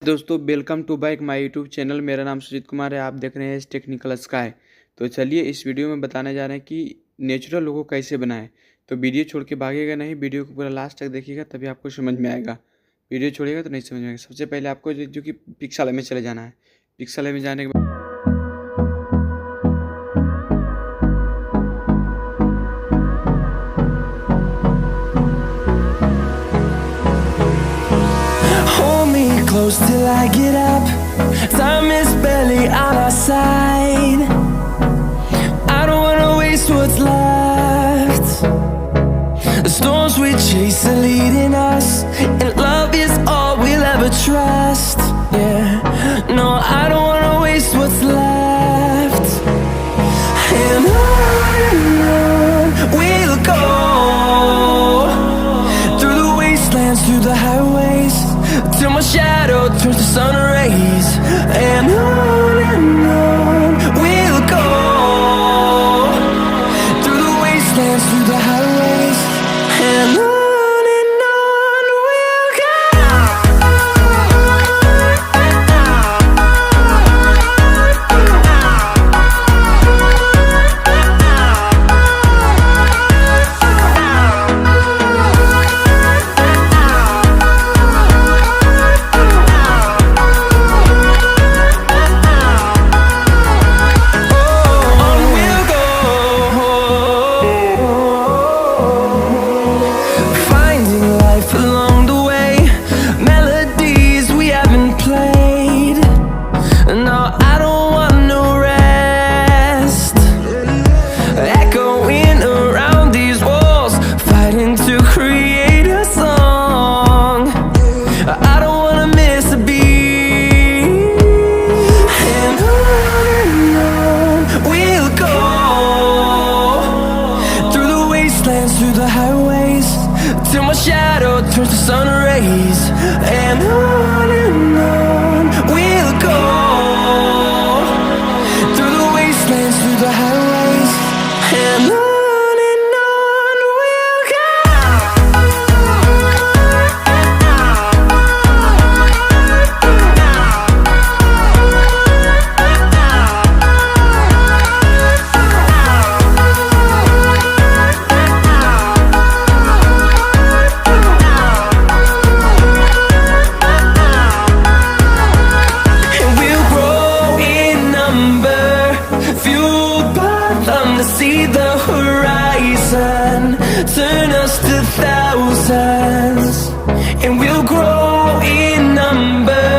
दोस्तों welcome to back my YouTube channel. मेरा नाम सुजीत कुमार है। आप देख रहे हैं इस टेक्निकल स्काई। तो चलिए इस वीडियो में बताने जा रहे हैं कि नेचुरल लोगो कैसे बनाएं। तो वीडियो छोड़ के भागेगा नहीं, वीडियो को पूरा लास्ट तक देखिएगा तभी आपको समझ में आएगा। वीडियो छोड़िएगा तो नहीं समझ में आएगा। सबसे पहले आपको जो कि पिक्सल में चले जाना है। पिक्सल में जाने के बाद close till I get up. Time is barely on our side. I don't wanna waste what's left. The storms we chase are leading us, and love is all we'll ever trust. Yeah, no, I don't wanna waste what's left. And on we'll go, through the wastelands, through the highways, till my shadow turns to sun rays. And on we'll go, through the wastelands, through the highways, and on we'll go. Through the highways, till my shadow turns to sun rays. And on we'll go, through the wastelands, through the highways, and on we'll go. See the horizon, turn us to thousands, and we'll grow in number,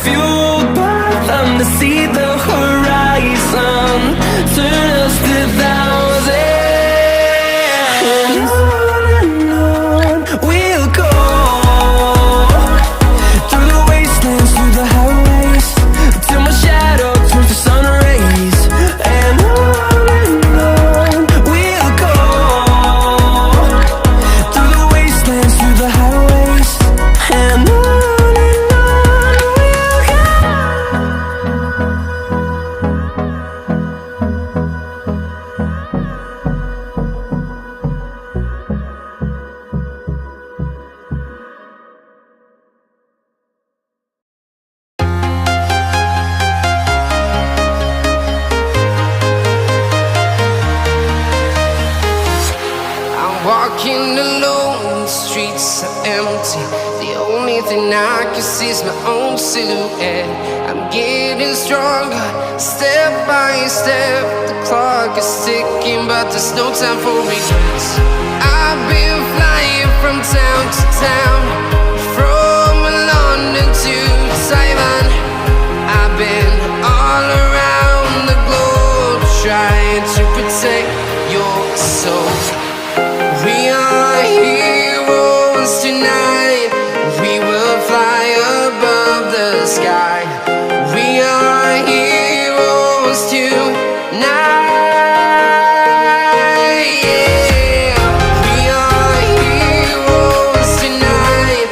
fueled by them to see the horizon, turn us to thousands. And on we'll go, through the wastelands, through the highways, till my shadow turns to sun rays. And walking alone, the streets are empty. The only thing I can see is my own silhouette. I'm getting stronger, step by step. The clock is ticking, but there's no time for regrets. I've been flying from town to town, from London to Taiwan. I've been all around the globe, trying to protect your soul. We are heroes tonight. We will fly above the sky. We are heroes tonight. Yeah. We are heroes tonight.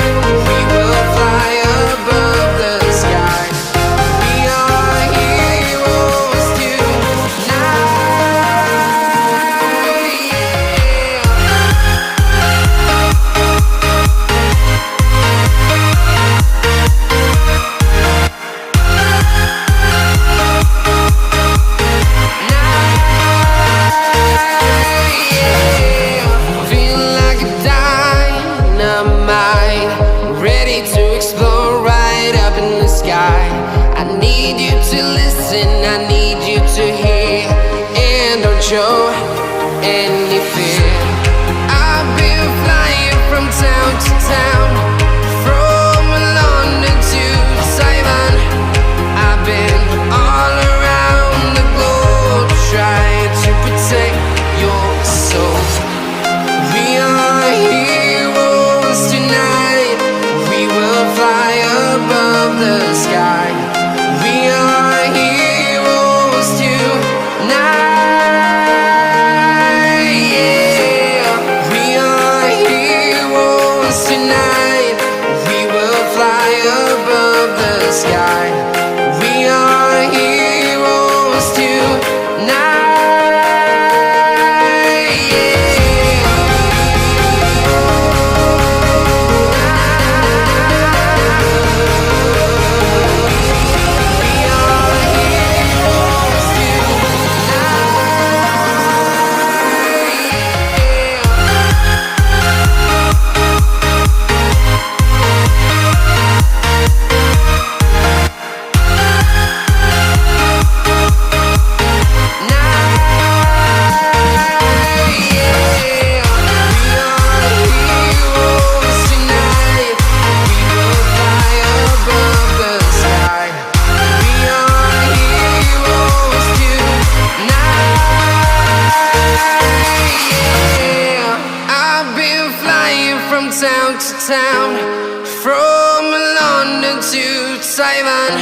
silent.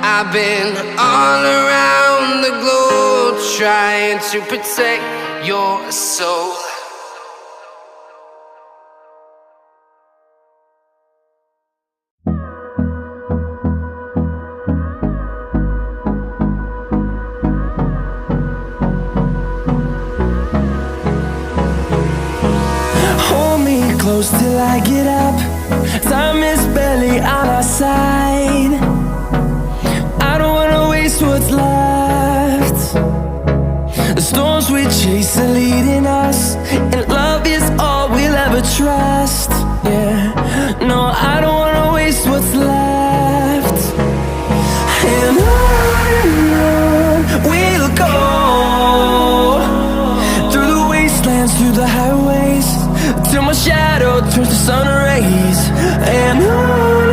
I've been all around the globe trying to protect your soul. Hold me close till I get up. Time is barely on our side. I don't wanna waste what's left. The storms we chase are leading us, and love is all we'll ever trust. Yeah, no, I don't wanna waste what's left. And on we'll go, through the wastelands, through the highways, till my shadow turns to sun rays. And on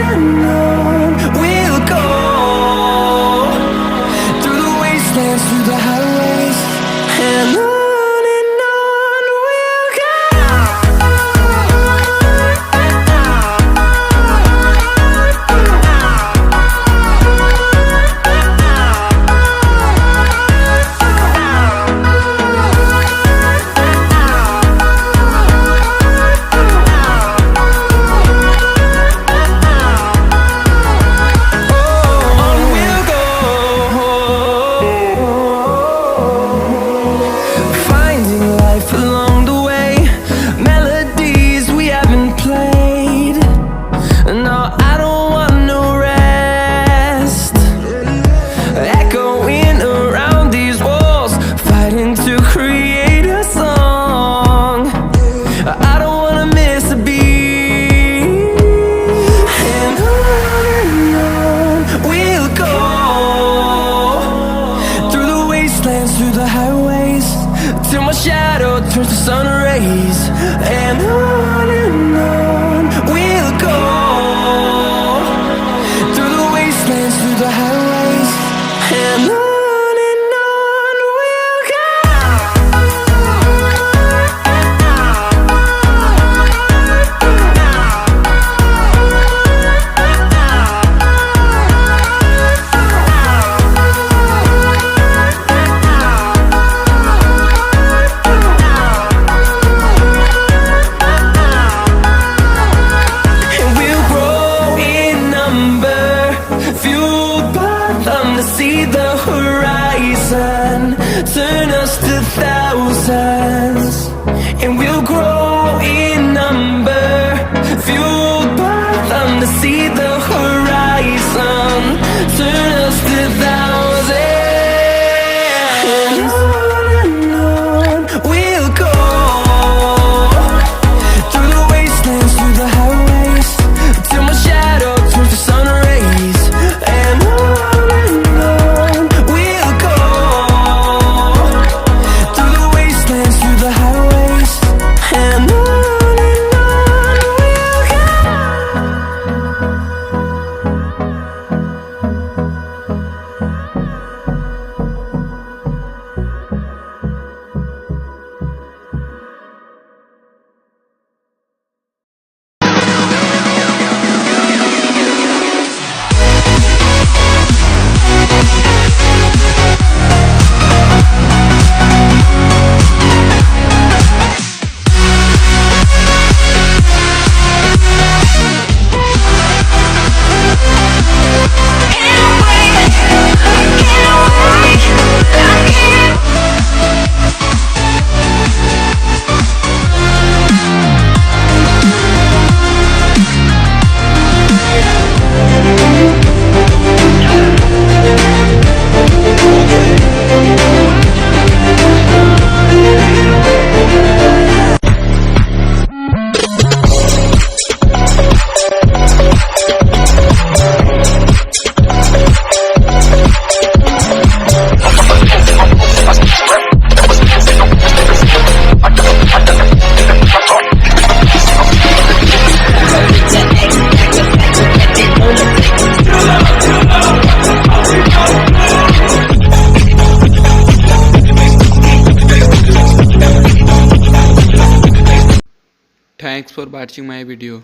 we'll go, through the wastelands, through the highways, and on we'll go. Through the highways, till my shadow turns to sun rays. And on we'll go, through the wastelands, through the highways, and on we'll go. See the horizon turn us to thousands, and we'll grow in number, fueled by them to see the horizon turn us to thousands. And on we'll go, through the wastelands, through the highways, till my shadow turns to sun rays. And Thanks for watching my video.